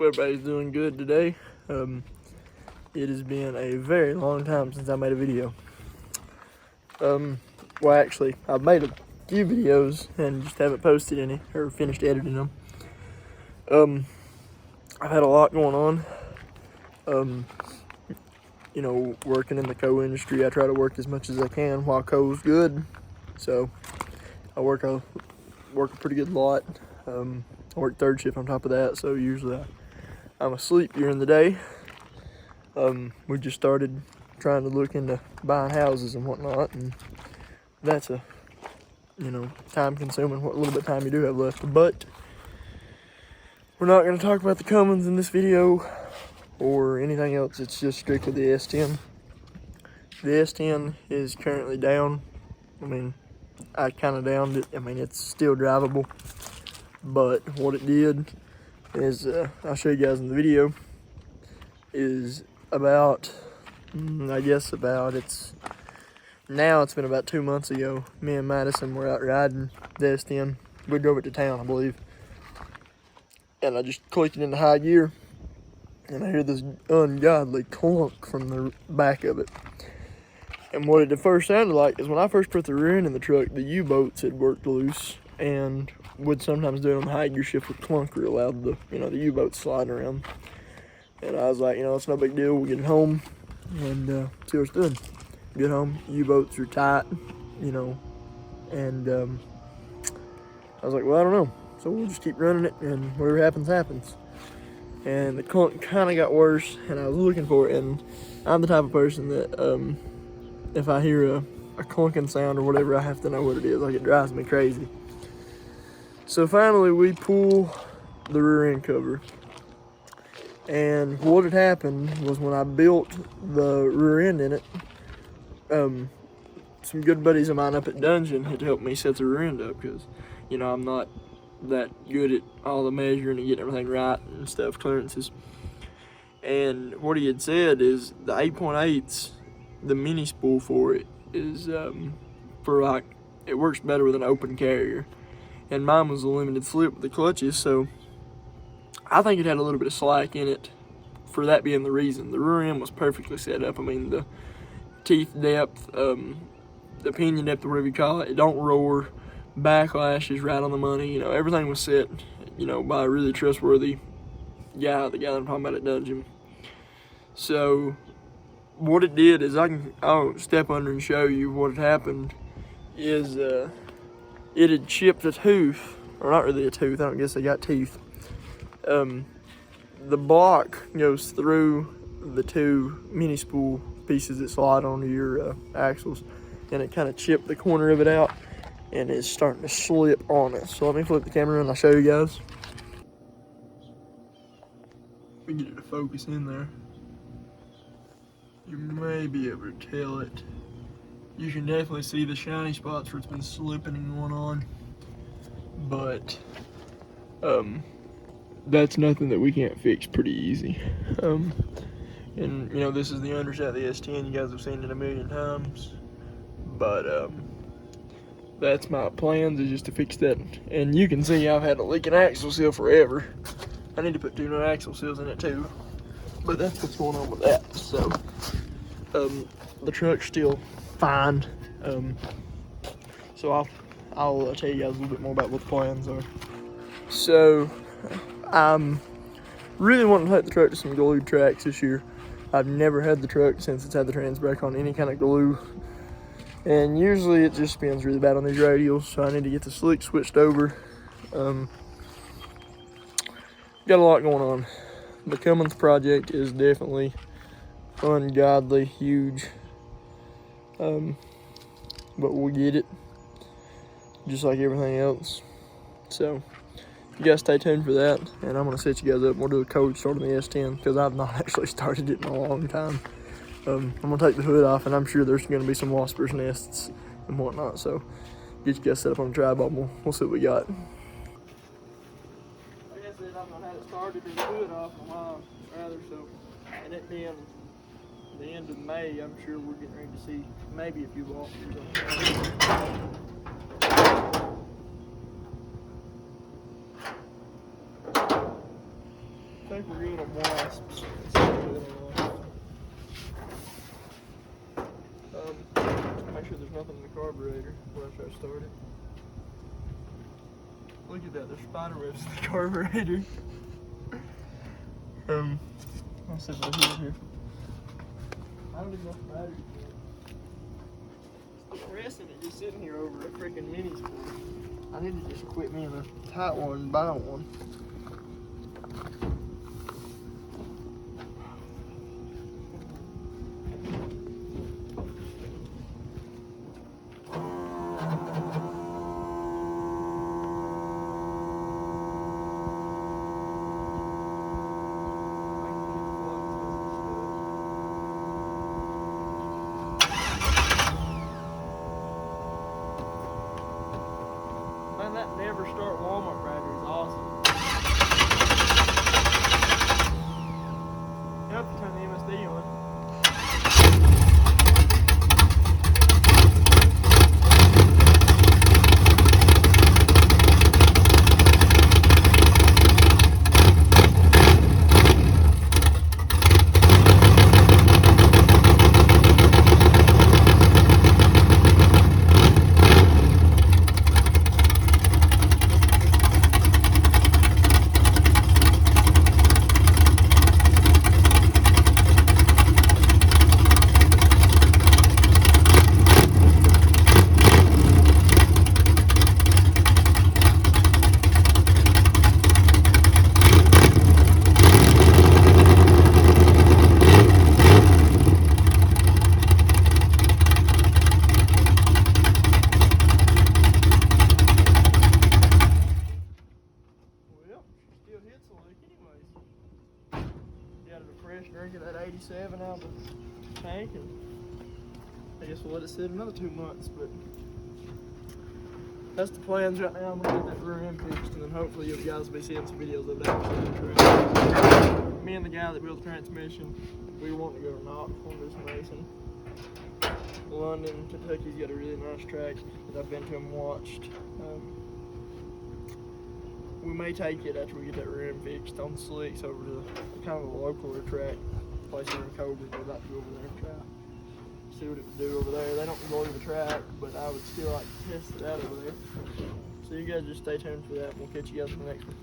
everybody's doing good today. It has been a very long time since I made a video. Well, actually, I've made a few videos and just haven't posted any or finished editing them. I've had a lot going on. Working in the coal industry, I try to work as much as I can while coal's good. So I work a pretty good lot. I work third shift on top of that, so usually I'm asleep during the day. We just started trying to look into buying houses and whatnot, and that's a time consuming what little bit of time you do have left. But we're not going to talk about the Cummins in this video or anything else. It's just strictly the S10. The S10 is currently down. I kind of downed it. It's still drivable, but what it did is, I'll show you guys in the video, is about, it's been about 2 months ago. Me and Madison were out riding the S10. We drove it to town, I believe. And I just clicked it into high gear, and I hear this ungodly clunk from the back of it. And what it at first sounded like is when I first put the rear end in the truck, the U-bolts had worked loose and would sometimes do it on the high gear shift with clunk real loud, the U-bolts sliding around. And I was like, it's no big deal, we'll get it home and see what it's doing. Get home, U-bolts are tight, and I was like, well, I don't know. So we'll just keep running it, and whatever happens, happens. And the clunk kind of got worse, and I was looking for it, and I'm the type of person that, if I hear a clunking sound or whatever, I have to know what it is. Like, it drives me crazy. So finally, we pull the rear end cover. And what had happened was when I built the rear end in it, some good buddies of mine up at Dungeon had helped me set the rear end up because, I'm not that good at all the measuring and getting everything right and stuff, clearances. And what he had said is the 8.8s, the mini spool for it is, it works better with an open carrier. And mine was a limited slip with the clutches, so I think it had a little bit of slack in it for that being the reason. The rear end was perfectly set up. The teeth depth, the pinion depth, or whatever you call it, it don't roar. Backlash is right on the money. Everything was set, by a really trustworthy guy, the guy that I'm talking about at Dungeon. So what it did is, I'll step under and show you what had happened, is it had chipped a tooth, or not really a tooth, I don't guess they got teeth. The block goes through the two mini spool pieces that slide onto your axles, and it kind of chipped the corner of it out, and it's starting to slip on it. So let me flip the camera and I'll show you guys. We get it to focus in there. You may be able to tell it. You can definitely see the shiny spots where it's been slipping and going on. But that's nothing that we can't fix pretty easy. And this is the underside of the S10. You guys have seen it a million times. But that's my plans, is just to fix that. And you can see I've had a leaking axle seal forever. I need to put 2 new axle seals in it too. But that's what's going on with that. So the truck's still fine. So I'll tell you guys a little bit more about what the plans are. So I'm really wanting to take the truck to some glued tracks this year. I've never had the truck since it's had the trans brake on any kind of glue. And usually it just spins really bad on these radials, so I need to get the slick switched over. Got a lot going on. The Cummins project is definitely ungodly huge. But we'll get it, just like everything else. So you guys stay tuned for that, and I'm gonna set you guys up. We'll do a code start on the S10 because I've not actually started it in a long time. I'm gonna take the hood off, and I'm sure there's gonna be some waspers' nests and whatnot. So get you guys set up on the tripod. We'll see what we got. Like I said, I've not had it started with the hood off in a while, so, and it being the end of May, I'm sure we're getting ready to see maybe a few waspers on the think we're good on wasps. Make sure there's nothing in the carburetor before I try to start it. Look at that, there's spider webs in the carburetor. Let's see if I hear it here. I don't even know if the battery's good. Still resting it just sitting here over a freaking mini spool. I need to just quit being a tight one and buy one. Man, that never start Walmart battery is awesome. You have to turn the MSD on. Drink of that 87 out of the tank, and I guess we'll let it sit another 2 months, but that's the plans right now. I'm gonna get that rear end fixed, and then hopefully you guys will be seeing some videos of that. Me and the guy that built the transmission, we want to go to Knoxville and do some racing. London, Kentucky's got a really nice track that I've been to and watched. We may take it after we get that rear end fixed on the slicks over to kind of a local track place here in Cobra. We're about to go over there and try see what it would do over there. They don't believe the track, but I would still like to test it out over there. So you guys just stay tuned for that, and we'll catch you guys in the next one.